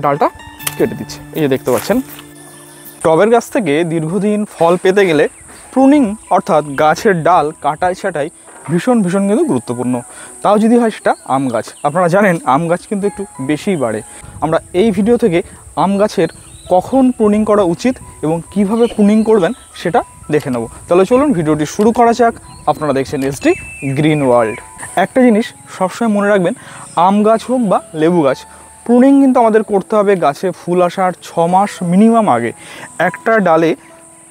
ডালটা কেটে দিচ্ছি। এই যে দেখতে পাচ্ছেন, টবের গাছ থেকে দীর্ঘদিন ফল পেতে গেলে প্রুনিং অর্থাৎ গাছের ডাল কাটাই ছাঁটাই ভীষণ কিন্তু গুরুত্বপূর্ণ। তাও যদি হয় সেটা আম গাছ। আপনারা জানেন আম গাছ কিন্তু একটু বেশিই বাড়ে। আমরা এই ভিডিও থেকে আম গাছের কখন প্রুনিং করা উচিত এবং কিভাবে প্রুনিং করবেন সেটা দেখে নেব। তাহলে চলুন ভিডিওটি শুরু করা যাক। আপনারা দেখছেন এসডি গ্রিন ওয়ার্ল্ড। একটা জিনিস সবসময় মনে রাখবেন, আম গাছ হোক বা লেবু গাছ, প্রুনিং কিন্তু আমাদের করতে হবে গাছে ফুল আসার 6 মাস মিনিমাম আগে। একটা ডালে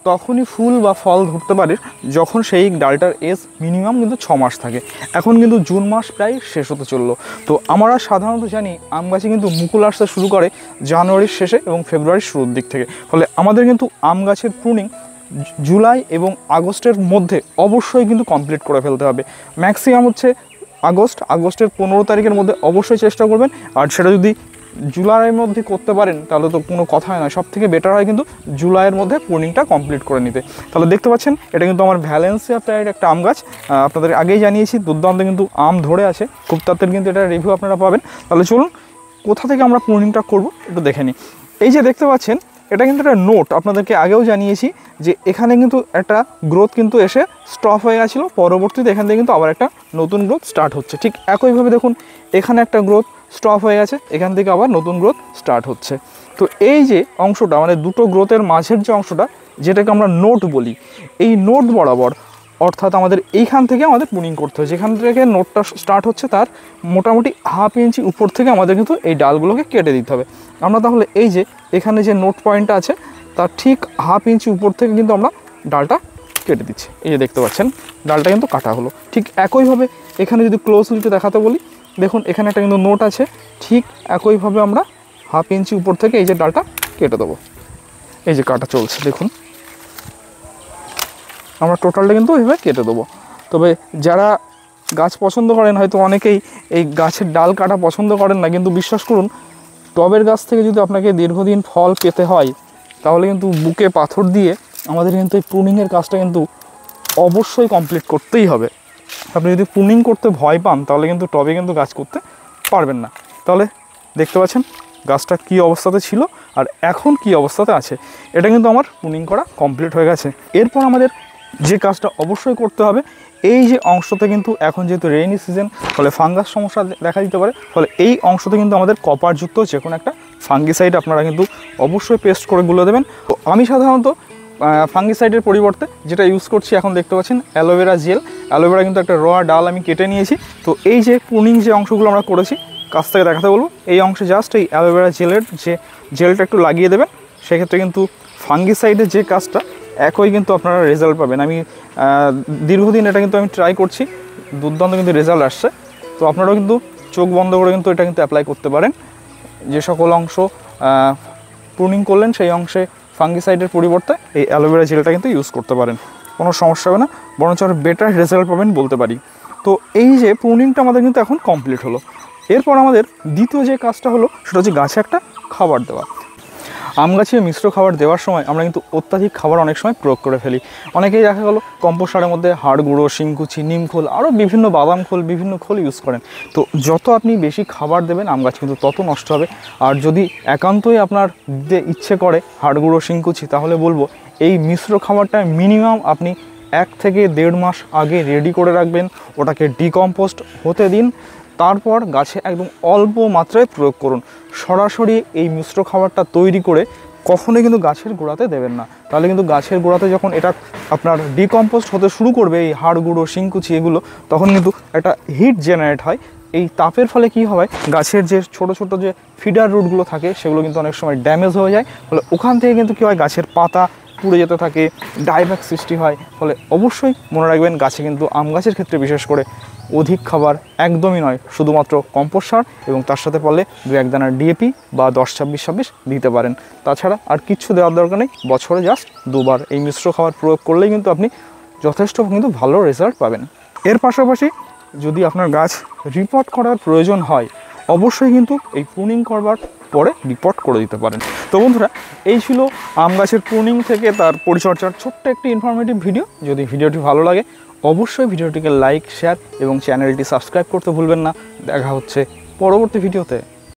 তখনই ফুল বা ফল ধরতে পারে যখন সেই ডালটার এজ মিনিমাম কিন্তু 6 মাস থাকে। এখন কিন্তু জুন মাস প্রায় শেষ হতে চললো। তো আমরা সাধারণত জানি আম গাছে কিন্তু মুকুল আসতে শুরু করে জানুয়ারির শেষে এবং ফেব্রুয়ারির শুরুর দিক থেকে। ফলে আমাদের কিন্তু আম গাছের প্রুনিং জুলাই এবং আগস্টের মধ্যে অবশ্যই কিন্তু কমপ্লিট করে ফেলতে হবে। ম্যাক্সিমাম হচ্ছে আগস্টের 15 তারিখের মধ্যে অবশ্যই চেষ্টা করবেন। আর সেটা যদি জুলাইয়ের মধ্যে করতে পারেন তাহলে তো কোনো কথাই নয়, সব থেকে বেটার হয় কিন্তু জুলাইয়ের মধ্যে প্রুনিংটা কমপ্লিট করে নিতে। তাহলে দেখতে পাচ্ছেন এটা কিন্তু আমার ভ্যালেন্সিয়া প্রায়ের একটা আম গাছ। আপনাদের আগেই জানিয়েছি দুর্দান্ত কিন্তু আম ধরে আছে, খুব তাড়াতাড়ি কিন্তু এটা রিভিউ আপনারা পাবেন। তাহলে চলুন কোথা থেকে আমরা প্রুনিংটা করব একটু দেখে নিই। এই যে দেখতে পাচ্ছেন এটা কিন্তু একটা নোট, আপনাদেরকে আগেও জানিয়েছি যে এখানে কিন্তু একটা গ্রোথ কিন্তু এসে স্টপ হয়ে গেছিলো, পরবর্তীতে এখান থেকে কিন্তু আবার একটা নতুন গ্রোথ স্টার্ট হচ্ছে। ঠিক একইভাবে দেখুন এখানে একটা গ্রোথ স্টপ হয়ে গেছে, এখান থেকে আবার নতুন গ্রোথ স্টার্ট হচ্ছে। তো এই যে অংশটা মানে দুটো গ্রোথের মাঝের যে অংশটা, যেটাকে আমরা নোট বলি, এই নোট বরাবর অর্থাৎ আমাদের এইখান থেকে আমাদের প্রুনিং করতে হয়। যেখান থেকে নোটটা স্টার্ট হচ্ছে তার মোটামুটি হাফ ইঞ্চি উপর থেকে আমাদের কিন্তু এই ডালগুলোকে কেটে দিতে হবে। আমরা তাহলে এই যে এখানে যে নোট পয়েন্টটা আছে তার ঠিক হাফ ইঞ্চি উপর থেকে কিন্তু আমরা ডালটা কেটে দিচ্ছি। এই যে দেখতে পাচ্ছেন ডালটা কিন্তু কাটা হলো। ঠিক একইভাবে এখানে যদি ক্লোজলি দেখাতে বলি, দেখুন এখানে একটা কিন্তু নোট আছে, ঠিক একইভাবে আমরা হাফ ইঞ্চি উপর থেকে এই যে ডালটা কেটে দেবো। এই যে কাটা চলছে, দেখুন আমরা টোটালটা কিন্তু ওইভাবে কেটে দেবো। তবে যারা গাছ পছন্দ করেন, হয়তো অনেকেই এই গাছের ডাল কাটা পছন্দ করেন না, কিন্তু বিশ্বাস করুন টবের গাছ থেকে যদি আপনাকে দীর্ঘদিন ফল পেতে হয় তাহলে কিন্তু বুকে পাথর দিয়ে আমাদের কিন্তু এই প্রুনিংয়ের কাজটা কিন্তু অবশ্যই কমপ্লিট করতেই হবে। আপনি যদি প্রুনিং করতে ভয় পান তাহলে কিন্তু টবে কিন্তু গাছ করতে পারবেন না। তাহলে দেখতে পাচ্ছেন গাছটা কী অবস্থাতে ছিল আর এখন কি অবস্থাতে আছে। এটা কিন্তু আমার প্রুনিং করা কমপ্লিট হয়ে গেছে। এরপর আমাদের যে কাজটা অবশ্যই করতে হবে, এই যে অংশতে কিন্তু এখন যেহেতু রেইনি সিজন, ফলে ফাঙ্গাস সমস্যা দেখা দিতে পারে। ফলে এই অংশতে কিন্তু আমাদের কপারযুক্ত যে কোনো একটা ফাঙ্গিসাইড আপনারা কিন্তু অবশ্যই পেস্ট করে গুলে দেবেন। তো আমি সাধারণত ফাঙ্গিসাইডের পরিবর্তে যেটা ইউজ করছি এখন দেখতে পাচ্ছেন অ্যালোভেরা জেল। অ্যালোভেরা কিন্তু একটা র ডাল আমি কেটে নিয়েছি। তো এই যে প্রুনিং যে অংশগুলো আমরা করেছি, কাছ থেকে দেখাতে বলবো, এই অংশে জাস্ট এই অ্যালোভেরা জেলের যে জেলটা একটু লাগিয়ে দেবেন। সেক্ষেত্রে কিন্তু ফাঙ্গিসাইডের যে কাজটা একই কিন্তু আপনারা রেজাল্ট পাবেন। আমি দীর্ঘদিন এটা কিন্তু আমি ট্রাই করছি, দুর্দান্ত কিন্তু রেজাল্ট আসছে। তো আপনারাও কিন্তু চোখ বন্ধ করে কিন্তু এটা কিন্তু অ্যাপ্লাই করতে পারেন। যে সকল অংশ প্রুনিং করলেন সেই অংশে ফাঙ্গিসাইডের পরিবর্তে এই অ্যালোভেরা জেলটা কিন্তু ইউজ করতে পারেন, কোনো সমস্যা হবে না, বরঞ্চ আরও বেটার রেজাল্ট পাবেন বলতে পারি। তো এই যে প্রুনিংটা আমাদের কিন্তু এখন কমপ্লিট হলো। এরপর আমাদের দ্বিতীয় যে কাজটা হলো সেটা হচ্ছে গাছে একটা খাবার দেওয়া। আম গাছে মিশ্র খাবার দেওয়ার সময় আমরা কিন্তু অত্যাধিক খাবার অনেক সময় প্রয়োগ করে ফেলি। অনেকেই দেখা গেলো কম্পোস্ট সারের মধ্যে হাড় গুঁড়ো, শিংকুচি, নিম খোল, আরও বিভিন্ন বাদাম খোল, বিভিন্ন খোল ইউজ করেন। তো যত আপনি বেশি খাবার দেবেন আম গাছ কিন্তু তত নষ্ট হবে। আর যদি একান্তই আপনার দিতে ইচ্ছে করে হাড় গুঁড়ো, শিংকুচি, তাহলে বলবো এই মিশ্র খাবারটা মিনিমাম আপনি 1 থেকে 1.5 মাস আগে রেডি করে রাখবেন। ওটাকে ডিকম্পোস্ট হতে দিন, তারপর গাছে একদম অল্প মাত্রায় প্রয়োগ করুন। সরাসরি এই মিশ্র খাবারটা তৈরি করে কখনোই কিন্তু গাছের গোড়াতে দেবেন না। তাহলে কিন্তু গাছের গোড়াতে যখন এটা আপনার ডিকম্পোস্ট হতে শুরু করবে, এই হাড় গুঁড়ো, শিংকুচি এগুলো, তখন কিন্তু একটা হিট জেনারেট হয়। এই তাপের ফলে কি হয়, গাছের যে ছোট ছোট যে ফিডার রুটগুলো থাকে সেগুলো কিন্তু অনেক সময় ড্যামেজ হয়ে যায়। ফলে ওখান থেকে কিন্তু কী হয়, গাছের পাতা পুড়ে যেতে থাকে, ডাইব্যাক সৃষ্টি হয়। ফলে অবশ্যই মনে রাখবেন গাছে কিন্তু আম গাছের ক্ষেত্রে বিশেষ করে অধিক খাবার একদমই নয়, শুধুমাত্র কম্পোস্ট সার এবং তার সাথে পারলে 2-1 দানা ডিএপি বা 10-26-26 দিতে পারেন। তাছাড়া আর কিচ্ছু দেওয়ার দরকার নেই। বছরে জাস্ট 2 বার এই মিশ্র খাবার প্রয়োগ করলেই কিন্তু আপনি যথেষ্ট কিন্তু ভালো রেজাল্ট পাবেন। এর পাশাপাশি যদি আপনার গাছ রিপোর্ট করার প্রয়োজন হয়, অবশ্যই কিন্তু এই প্রুনিং করবার পরে রিপোর্ট করে দিতে পারেন। তো বন্ধুরা, এই ছিল আম গাছের প্রুনিং থেকে তার পরিচর্যার ছোট্ট একটি ইনফরমেটিভ ভিডিও। যদি ভিডিওটি ভালো লাগে অবশ্যই ভিডিওটিকে লাইক, শেয়ার এবং চ্যানেলটি সাবস্ক্রাইব করতে ভুলবেন না। দেখা হচ্ছে পরবর্তী ভিডিওতে।